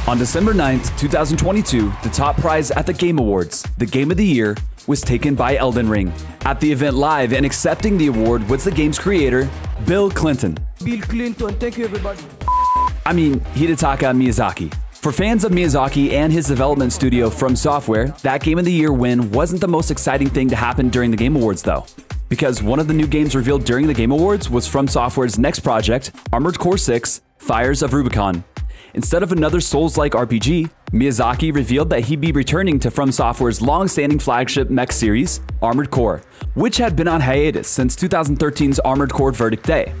On December 9th, 2022, the top prize at the Game Awards, the Game of the Year, was taken by Elden Ring. At the event live and accepting the award was the game's creator, Bill Clinton. Bill Clinton, thank you everybody. I mean, Hidetaka Miyazaki. For fans of Miyazaki and his development studio From Software, that Game of the Year win wasn't the most exciting thing to happen during the Game Awards though. Because one of the new games revealed during the Game Awards was From Software's next project, Armored Core 6: Fires of Rubicon. Instead of another Souls-like RPG, Miyazaki revealed that he'd be returning to From Software's long-standing flagship mech series, Armored Core, which had been on hiatus since 2013's Armored Core Verdict Day.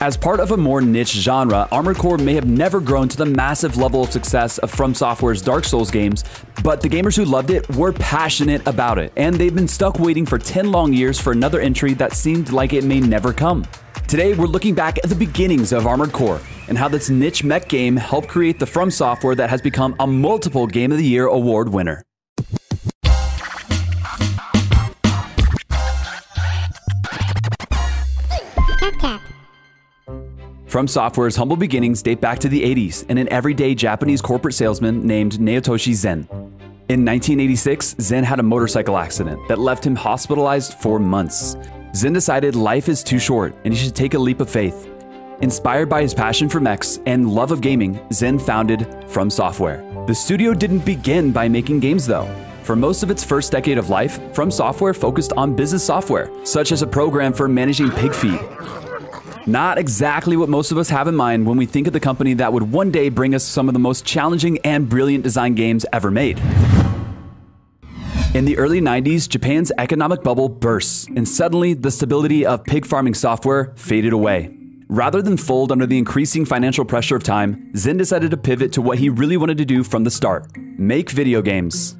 As part of a more niche genre, Armored Core may have never grown to the massive level of success of From Software's Dark Souls games, but the gamers who loved it were passionate about it, and they've been stuck waiting for 10 long years for another entry that seemed like it may never come. Today, we're looking back at the beginnings of Armored Core and how this niche mech game helped create the From Software that has become a multiple Game of the Year award winner. Tap tap. From Software's humble beginnings date back to the 80s and an everyday Japanese corporate salesman named Naotoshi Zen. In 1986, Zen had a motorcycle accident that left him hospitalized for months. Zen decided life is too short and he should take a leap of faith. Inspired by his passion for mechs and love of gaming, Zen founded From Software. The studio didn't begin by making games though. For most of its first decade of life, From Software focused on business software, such as a program for managing pig feed. Not exactly what most of us have in mind when we think of the company that would one day bring us some of the most challenging and brilliant design games ever made. In the early 90s, Japan's economic bubble burst, and suddenly the stability of pig farming software faded away. Rather than fold under the increasing financial pressure of time, Zen decided to pivot to what he really wanted to do from the start: make video games.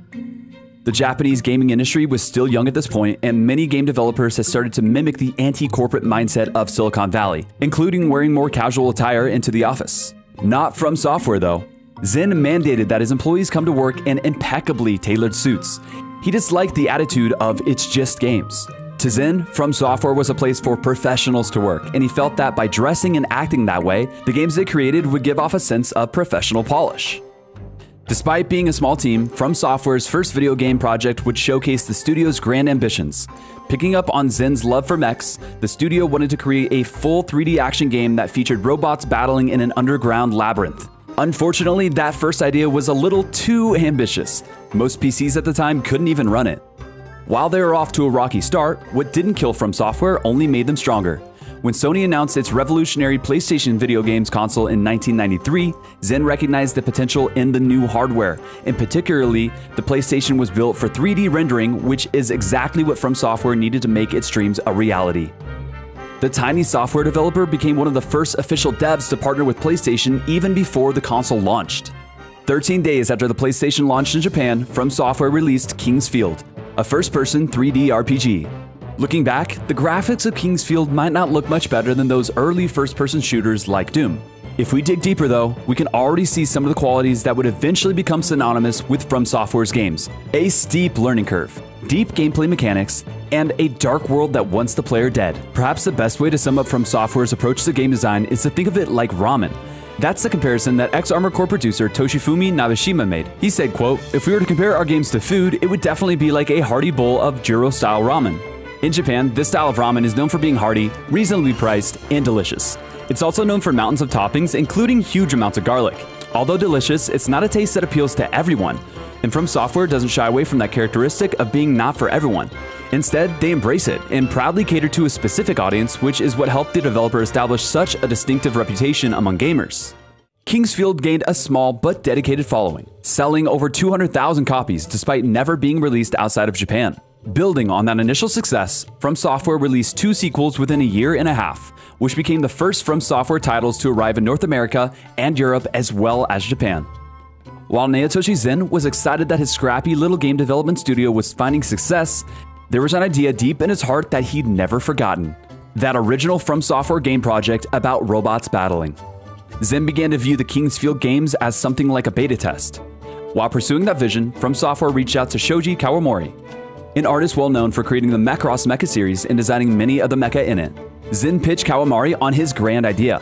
The Japanese gaming industry was still young at this point, and many game developers had started to mimic the anti-corporate mindset of Silicon Valley, including wearing more casual attire into the office. Not From Software though. Zen mandated that his employees come to work in impeccably tailored suits. He disliked the attitude of "it's just games." To Zen, From Software was a place for professionals to work, and he felt that by dressing and acting that way, the games they created would give off a sense of professional polish. Despite being a small team, From Software's first video game project would showcase the studio's grand ambitions. Picking up on Zen's love for mechs, the studio wanted to create a full 3D action game that featured robots battling in an underground labyrinth. Unfortunately, that first idea was a little too ambitious. Most PCs at the time couldn't even run it. While they were off to a rocky start, what didn't kill From Software only made them stronger. When Sony announced its revolutionary PlayStation video games console in 1993, Zen recognized the potential in the new hardware, and particularly, the PlayStation was built for 3D rendering, which is exactly what From Software needed to make its dreams a reality. The tiny software developer became one of the first official devs to partner with PlayStation even before the console launched. 13 days after the PlayStation launched in Japan, From Software released King's Field, a first-person 3D RPG. Looking back, the graphics of King's Field might not look much better than those early first-person shooters like Doom. If we dig deeper though, we can already see some of the qualities that would eventually become synonymous with From Software's games: a steep learning curve, deep gameplay mechanics, and a dark world that wants the player dead. Perhaps the best way to sum up From Software's approach to game design is to think of it like ramen. That's the comparison that ex-Armored Core producer Toshifumi Nabeshima made. He said, quote, "If we were to compare our games to food, it would definitely be like a hearty bowl of Jiro-style ramen." In Japan, this style of ramen is known for being hearty, reasonably priced, and delicious. It's also known for mountains of toppings, including huge amounts of garlic. Although delicious, it's not a taste that appeals to everyone, and From Software doesn't shy away from that characteristic of being not for everyone. Instead, they embrace it and proudly cater to a specific audience, which is what helped the developer establish such a distinctive reputation among gamers. King's Field gained a small but dedicated following, selling over 200,000 copies despite never being released outside of Japan. Building on that initial success, From Software released 2 sequels within a year and a half, which became the first From Software titles to arrive in North America and Europe as well as Japan. While Naotoshi Zen was excited that his scrappy little game development studio was finding success, there was an idea deep in his heart that he'd never forgotten: that original From Software game project about robots battling. Zen began to view the King's Field games as something like a beta test. While pursuing that vision, From Software reached out to Shoji Kawamori, an artist well known for creating the Macross Mecha series and designing many of the mecha in it. Zen pitched Kawamori on his grand idea: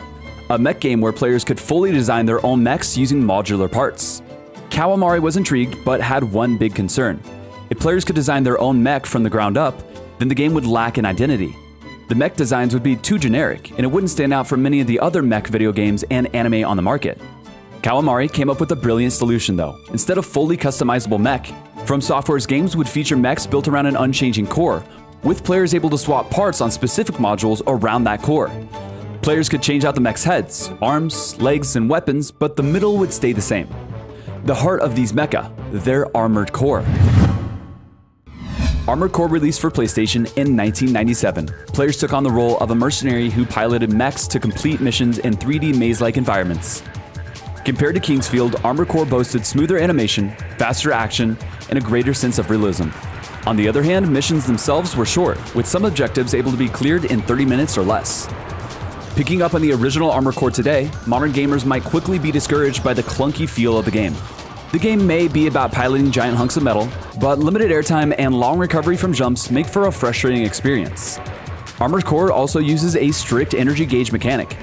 a mech game where players could fully design their own mechs using modular parts. Kawamari was intrigued, but had one big concern. If players could design their own mech from the ground up, then the game would lack an identity. The mech designs would be too generic, and it wouldn't stand out from many of the other mech video games and anime on the market. Kawamari came up with a brilliant solution though. Instead of fully customizable mech, From Software's games would feature mechs built around an unchanging core, with players able to swap parts on specific modules around that core. Players could change out the mech's heads, arms, legs, and weapons, but the middle would stay the same. The heart of these mecha, their Armored Core. Armored Core released for PlayStation in 1997. Players took on the role of a mercenary who piloted mechs to complete missions in 3D maze-like environments. Compared to Kingsfield, Armored Core boasted smoother animation, faster action, and a greater sense of realism. On the other hand, missions themselves were short, with some objectives able to be cleared in 30 minutes or less. Picking up on the original Armored Core today, modern gamers might quickly be discouraged by the clunky feel of the game. The game may be about piloting giant hunks of metal, but limited airtime and long recovery from jumps make for a frustrating experience. Armored Core also uses a strict energy gauge mechanic.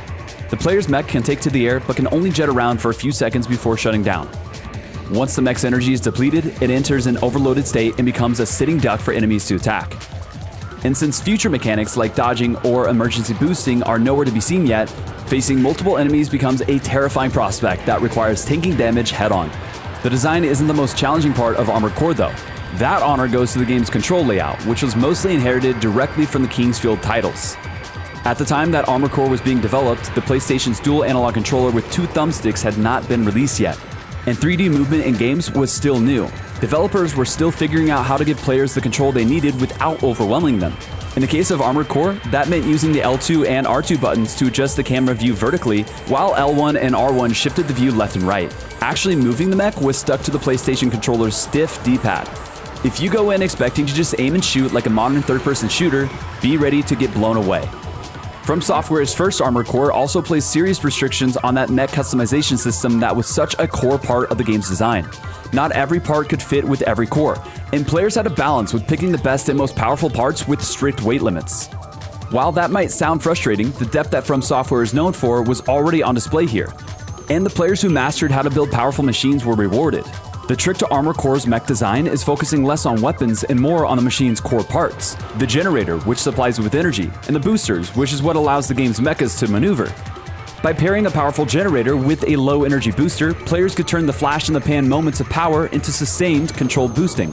The player's mech can take to the air but can only jet around for a few seconds before shutting down. Once the mech's energy is depleted, it enters an overloaded state and becomes a sitting duck for enemies to attack. And since future mechanics like dodging or emergency boosting are nowhere to be seen yet, facing multiple enemies becomes a terrifying prospect that requires taking damage head-on. The design isn't the most challenging part of Armored Core though. That honor goes to the game's control layout, which was mostly inherited directly from the Kingsfield titles. At the time that Armored Core was being developed, the PlayStation's dual analog controller with 2 thumbsticks had not been released yet, and 3D movement in games was still new. Developers were still figuring out how to give players the control they needed without overwhelming them. In the case of Armored Core, that meant using the L2 and R2 buttons to adjust the camera view vertically, while L1 and R1 shifted the view left and right. Actually moving the mech was stuck to the PlayStation controller's stiff D-pad. If you go in expecting to just aim and shoot like a modern third-person shooter, be ready to get blown away. From Software's first Armored Core also placed serious restrictions on that mech customization system that was such a core part of the game's design. Not every part could fit with every core, and players had a balance with picking the best and most powerful parts with strict weight limits. While that might sound frustrating, the depth that From Software is known for was already on display here, and the players who mastered how to build powerful machines were rewarded. The trick to Armored Core's mech design is focusing less on weapons and more on the machine's core parts. The generator, which supplies with energy, and the boosters, which is what allows the game's mechas to maneuver. By pairing a powerful generator with a low energy booster, players could turn the flash-in-the-pan moments of power into sustained, controlled boosting.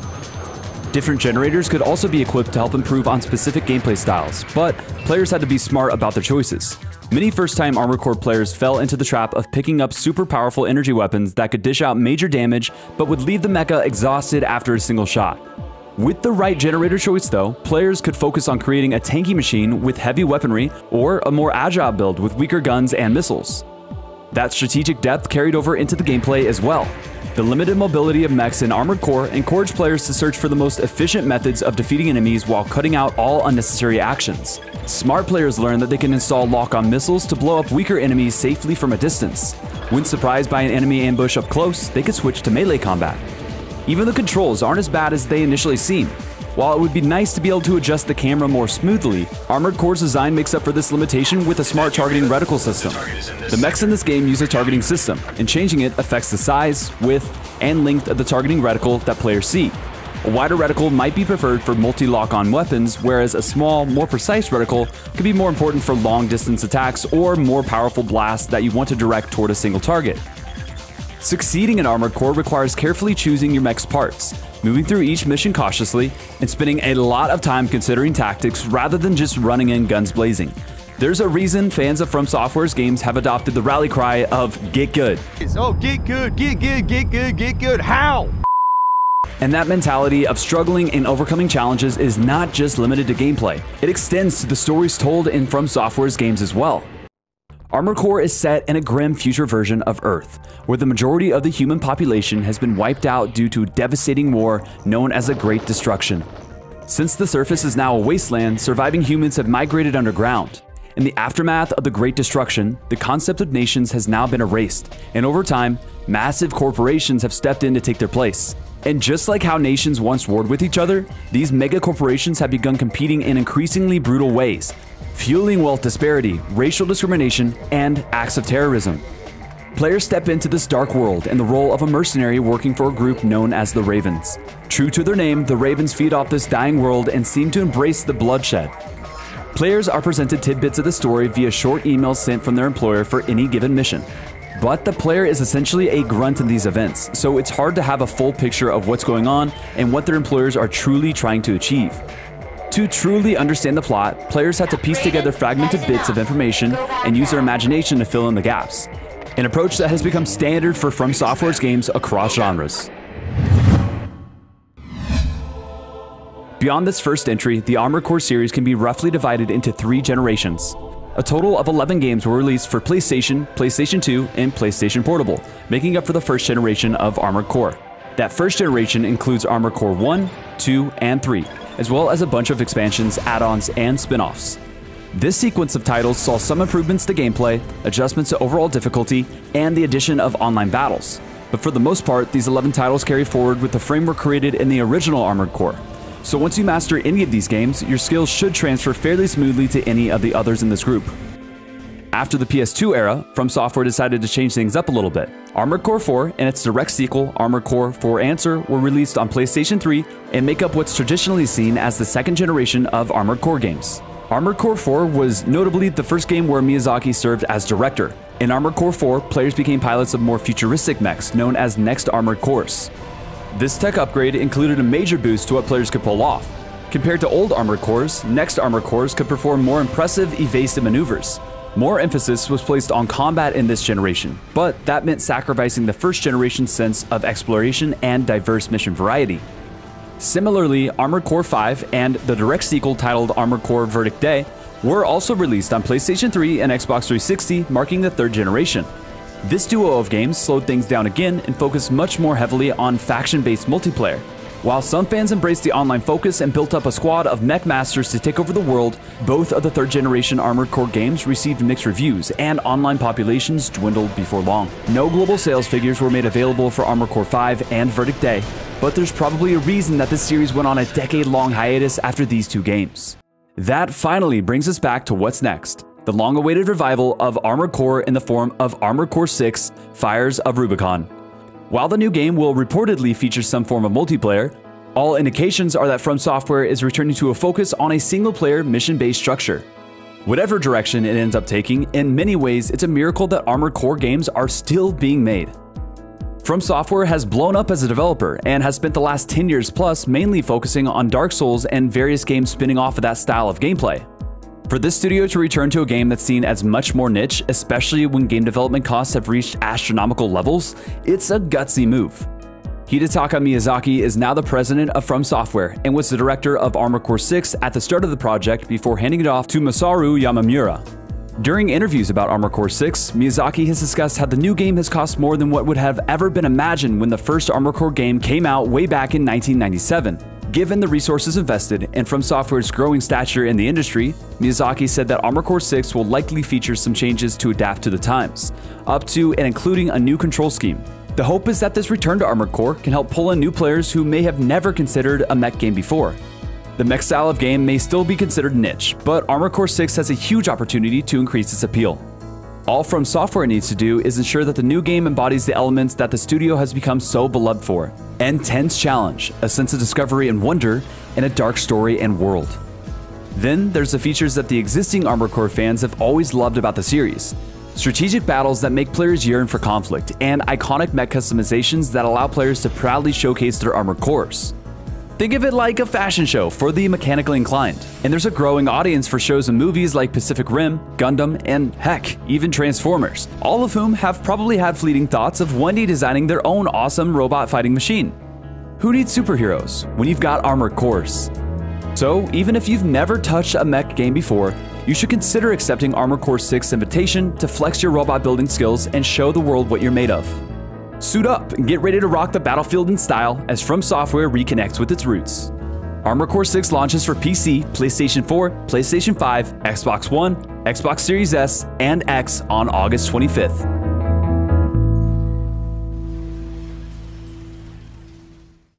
Different generators could also be equipped to help improve on specific gameplay styles, but players had to be smart about their choices. Many first-time Armored Core players fell into the trap of picking up super powerful energy weapons that could dish out major damage but would leave the mecha exhausted after a single shot. With the right generator choice though, players could focus on creating a tanky machine with heavy weaponry or a more agile build with weaker guns and missiles. That strategic depth carried over into the gameplay as well. The limited mobility of mechs in Armored Core encouraged players to search for the most efficient methods of defeating enemies while cutting out all unnecessary actions. Smart players learned that they can install lock-on missiles to blow up weaker enemies safely from a distance. When surprised by an enemy ambush up close, they could switch to melee combat. Even the controls aren't as bad as they initially seem. While it would be nice to be able to adjust the camera more smoothly, Armored Core's design makes up for this limitation with a smart targeting reticle system. The mechs in this game use a targeting system, and changing it affects the size, width, and length of the targeting reticle that players see. A wider reticle might be preferred for multi-lock-on weapons, whereas a small, more precise reticle could be more important for long-distance attacks or more powerful blasts that you want to direct toward a single target. Succeeding in Armored Core requires carefully choosing your mech's parts, moving through each mission cautiously, and spending a lot of time considering tactics rather than just running in guns blazing. There's a reason fans of From Software's games have adopted the rally cry of "Get good." Oh, get good, get good, get good, get good. How? And that mentality of struggling and overcoming challenges is not just limited to gameplay. It extends to the stories told in From Software's games as well. Armored Core is set in a grim future version of Earth, where the majority of the human population has been wiped out due to devastating war known as the Great Destruction. Since the surface is now a wasteland, surviving humans have migrated underground. In the aftermath of the Great Destruction, the concept of nations has now been erased, and over time, massive corporations have stepped in to take their place. And just like how nations once warred with each other, these mega corporations have begun competing in increasingly brutal ways, fueling wealth disparity, racial discrimination, and acts of terrorism. Players step into this dark world in the role of a mercenary working for a group known as the Ravens. True to their name, the Ravens feed off this dying world and seem to embrace the bloodshed. Players are presented tidbits of the story via short emails sent from their employer for any given mission. But the player is essentially a grunt in these events, so it's hard to have a full picture of what's going on and what their employers are truly trying to achieve. To truly understand the plot, players have to piece together fragmented bits of information and use their imagination to fill in the gaps, an approach that has become standard for From Software's games across genres. Beyond this first entry, the Armored Core series can be roughly divided into 3 generations. A total of 11 games were released for PlayStation, PlayStation 2, and PlayStation Portable, making up for the first generation of Armored Core. That first generation includes Armored Core 1, 2, and 3, as well as a bunch of expansions, add-ons, and spin-offs. This sequence of titles saw some improvements to gameplay, adjustments to overall difficulty, and the addition of online battles. But for the most part, these 11 titles carry forward with the framework created in the original Armored Core. So once you master any of these games, your skills should transfer fairly smoothly to any of the others in this group. After the PS2 era, From Software decided to change things up a little bit. Armored Core 4 and its direct sequel, Armored Core 4 Answer, were released on PlayStation 3 and make up what's traditionally seen as the second generation of Armored Core games. Armored Core 4 was notably the first game where Miyazaki served as director. In Armored Core 4, players became pilots of more futuristic mechs known as Next Armored Cores. This tech upgrade included a major boost to what players could pull off. Compared to old Armored Cores, Next Armored Cores could perform more impressive evasive maneuvers. More emphasis was placed on combat in this generation, but that meant sacrificing the first generation's sense of exploration and diverse mission variety. Similarly, Armored Core 5 and the direct sequel titled Armored Core Verdict Day were also released on PlayStation 3 and Xbox 360, marking the third generation. This duo of games slowed things down again and focused much more heavily on faction-based multiplayer. While some fans embraced the online focus and built up a squad of mech masters to take over the world, both of the third generation Armored Core games received mixed reviews and online populations dwindled before long. No global sales figures were made available for Armored Core 5 and Verdict Day, but there's probably a reason that this series went on a decade-long hiatus after these 2 games. That finally brings us back to what's next. The long-awaited revival of Armored Core in the form of Armored Core 6: Fires of Rubicon. While the new game will reportedly feature some form of multiplayer, all indications are that From Software is returning to a focus on a single-player mission-based structure. Whatever direction it ends up taking, in many ways it's a miracle that Armored Core games are still being made. From Software has blown up as a developer and has spent the last 10 years plus mainly focusing on Dark Souls and various games spinning off of that style of gameplay. For this studio to return to a game that's seen as much more niche, especially when game development costs have reached astronomical levels, it's a gutsy move. Hidetaka Miyazaki is now the president of From Software and was the director of Armored Core 6 at the start of the project before handing it off to Masaru Yamamura. During interviews about Armored Core 6, Miyazaki has discussed how the new game has cost more than what would have ever been imagined when the first Armored Core game came out way back in 1997. Given the resources invested and From Software's growing stature in the industry, Miyazaki said that Armored Core 6 will likely feature some changes to adapt to the times, up to and including a new control scheme. The hope is that this return to Armored Core can help pull in new players who may have never considered a mech game before. The mech style of game may still be considered niche, but Armored Core 6 has a huge opportunity to increase its appeal. All From Software needs to do is ensure that the new game embodies the elements that the studio has become so beloved for: an intense challenge, a sense of discovery and wonder, and a dark story and world. Then there's the features that the existing Armored Core fans have always loved about the series: strategic battles that make players yearn for conflict, and iconic mech customizations that allow players to proudly showcase their Armored Cores. Think of it like a fashion show for the mechanically inclined, and there's a growing audience for shows and movies like Pacific Rim, Gundam, and heck, even Transformers, all of whom have probably had fleeting thoughts of one day designing their own awesome robot fighting machine. Who needs superheroes when you've got Armored Cores? So even if you've never touched a mech game before, you should consider accepting Armored Core 6's invitation to flex your robot building skills and show the world what you're made of. Suit up and get ready to rock the battlefield in style as From Software reconnects with its roots. Armored Core 6 launches for PC, PlayStation 4, PlayStation 5, Xbox One, Xbox Series S, and X on August 25th.